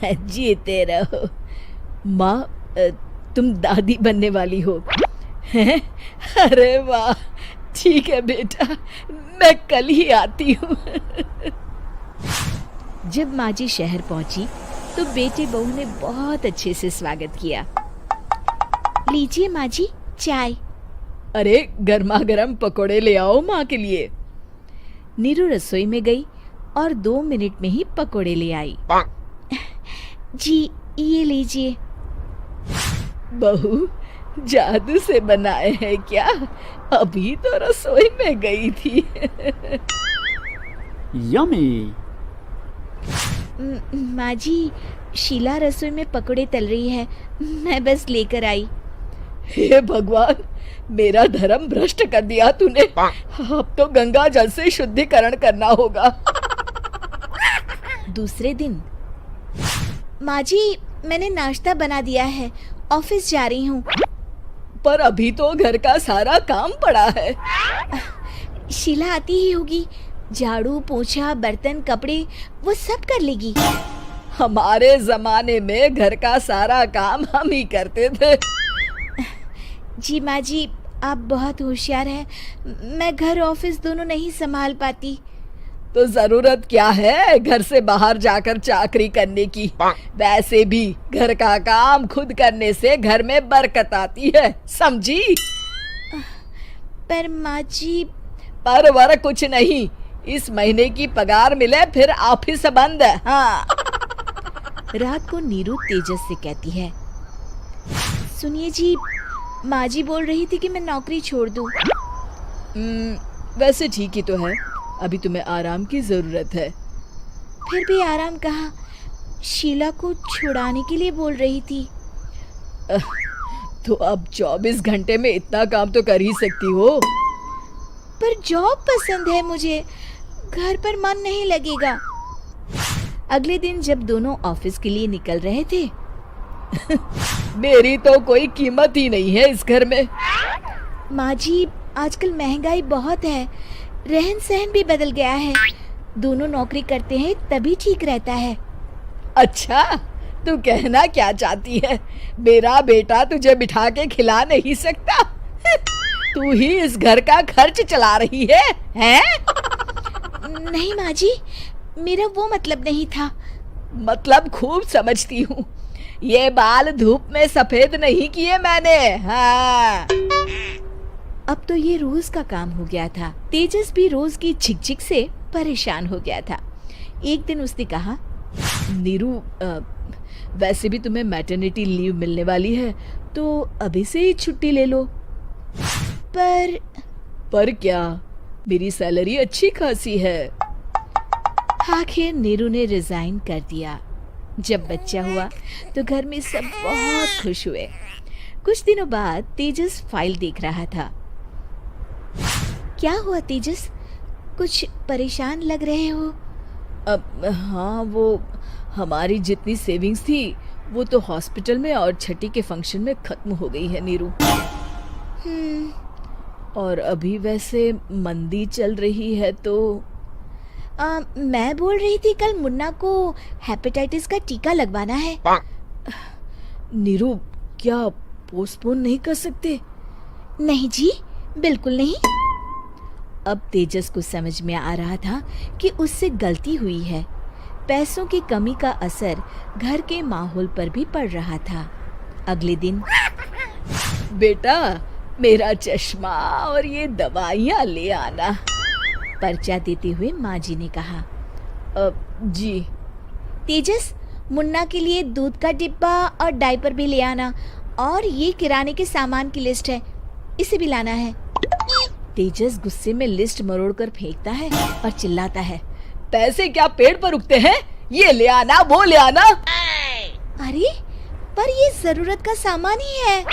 जीते रहो। माँ, तुम दादी बनने वाली हो हैं? अरे वाह, ठीक है बेटा, मैं कल ही आती हूँ। जब माँ जी शहर पहुंची तो बेटे बहू ने बहुत अच्छे से स्वागत किया। लीजिए माँ जी, चाय। अरे गर्मा गर्म पकोड़े ले आओ माँ के लिए। नीरू रसोई में गई और 2 मिनट में ही पकोड़े ले आई। जी, ये लीजिए। बहू, जादू से बनाए हैं क्या? अभी तो रसोई में गई थी। यम्मी। माँ जी, शीला रसोई में पकोड़े तल रही है, मैं बस लेकर आई। हे भगवान, मेरा धर्म भ्रष्ट कर दिया तूने। अब तो गंगा जल से शुद्धिकरण करना होगा। दूसरे दिन, माँ जी, मैंने नाश्ता बना दिया है, ऑफिस जा रही हूँ। पर अभी तो घर का सारा काम पड़ा है। शीला आती ही होगी, झाड़ू पोछा बर्तन कपड़े वो सब कर लेगी। हमारे जमाने में घर का सारा काम हम ही करते थे। जी माँ जी, आप बहुत होशियार हैं, मैं घर ऑफिस दोनों नहीं संभाल पाती। तो जरूरत क्या है घर से बाहर जाकर चाकरी करने की? वैसे भी घर का काम खुद करने से घर में बरकत आती है, समझी? पर माँ जी। पर वर कुछ नहीं, इस महीने की पगार मिले फिर ऑफिस बंद। हाँ। रात को नीरू तेजस से कहती है, सुनिए जी, माँ जी बोल रही थी कि मैं नौकरी छोड़ दूं। वैसे ठीक ही तो है, अभी तुम्हें आराम की जरूरत है। फिर भी आराम कहाँ, शीला को छुड़ाने के लिए बोल रही थी। तो अब 24 घंटे में इतना काम तो कर ही सकती हो। पर जॉब पसंद है मुझे, घर पर मन नहीं लगेगा। अगले दिन जब दोनों ऑफिस के लिए निकल रहे थे, मेरी तो कोई कीमत ही नहीं है इस घर में। माँ जी, आजकल महंगाई बहुत है, रहन सहन भी बदल गया है, दोनों नौकरी करते हैं तभी ठीक रहता है। अच्छा, तू कहना क्या चाहती है? मेरा बेटा तुझे बिठा के खिला नहीं सकता? तू ही इस घर का खर्च चला रही है, हैं? नहीं माँ जी, मेरा वो मतलब नहीं था। मतलब खूब समझती हूँ, ये बाल धूप में सफेद नहीं किए मैंने। हाँ। अब तो ये रोज का काम हो गया था। तेजस भी रोज की झिकझिक से परेशान हो गया था। एक दिन उसने कहा, नीरू, वैसे भी तुम्हें मैटरनिटी लीव मिलने वाली है, तो अभी से ही छुट्टी ले लो। पर क्या, मेरी सैलरी अच्छी खासी है। आखिर नीरू ने रिजाइन कर दिया। जब बच्चा हुआ तो घर में सब बहुत खुश हुए। कुछ दिनों बाद तेजस फाइल देख रहा था। क्या हुआ तेजस, कुछ परेशान लग रहे हो? अब हाँ, वो हमारी जितनी सेविंग्स थी वो तो हॉस्पिटल में और छठी के फंक्शन में खत्म हो गई है नीरू। और अभी वैसे मंदी चल रही है तो मैं बोल रही थी कल मुन्ना को हेपेटाइटिस का टीका लगवाना है। नीरू, क्या पोस्टपोन नहीं कर सकते? नहीं जी, बिल्कुल नहीं। अब तेजस को समझ में आ रहा था कि उससे गलती हुई है। पैसों की कमी का असर घर के माहौल पर भी पड़ रहा था। अगले दिन, बेटा, मेरा चश्मा और ये दवाइयाँ ले आना, पर्चा देते हुए माँ जी ने कहा। जी। तेजस, मुन्ना के लिए दूध का डिब्बा और डायपर भी ले आना, और ये किराने के सामान की लिस्ट है, इसे भी लाना है। तेजस गुस्से में लिस्ट मरोड़कर फेंकता है और चिल्लाता है, पैसे क्या पेड़ पर उगते हैं? ये ले आना, वो ले आना। अरे, पर ये जरूरत का सामान ही है।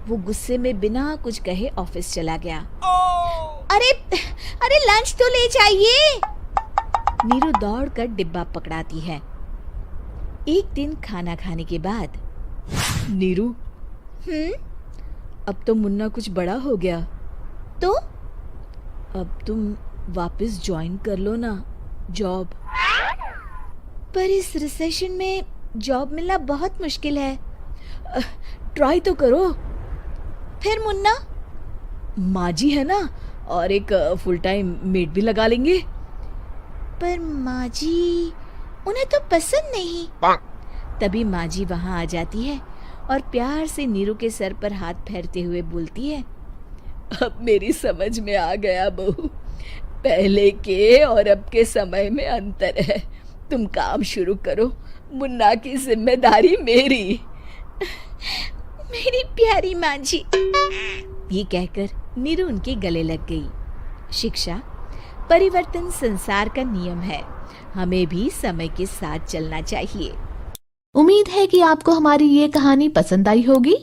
वो गुस्से में बिना कुछ कहे ऑफिस चला गया। अरे लंच तो ले जाइए। नीरू दौड़कर डिब्बा पकड़ाती है। एक दिन खाना खाने के बाद, नीरू, अब तो मुन्ना कुछ बड़ा हो गया, तो अब तुम वापस ज्वाइन कर लो ना जॉब। पर इस रिसेशन में जॉब मिलना बहुत मुश्किल है। ट्राई तो करो। फिर मुन्ना? माँ जी है ना, और एक फुल टाइम मेड भी लगा लेंगे। पर माँ जी, उन्हें तो पसंद नहीं। तभी माँ जी वहाँ आ जाती है और प्यार से नीरू के सर पर हाथ फेरते हुए बोलती है, अब मेरी समझ में आ गया बहू, पहले के और अब के समय में अंतर है। तुम काम शुरू करो, मुन्ना की जिम्मेदारी मेरी। मेरी प्यारी माँ जी। ये कहकर नीरू उनके गले लग गई। शिक्षा, परिवर्तन संसार का नियम है, हमें भी समय के साथ चलना चाहिए। उम्मीद है कि आपको हमारी ये कहानी पसंद आई होगी।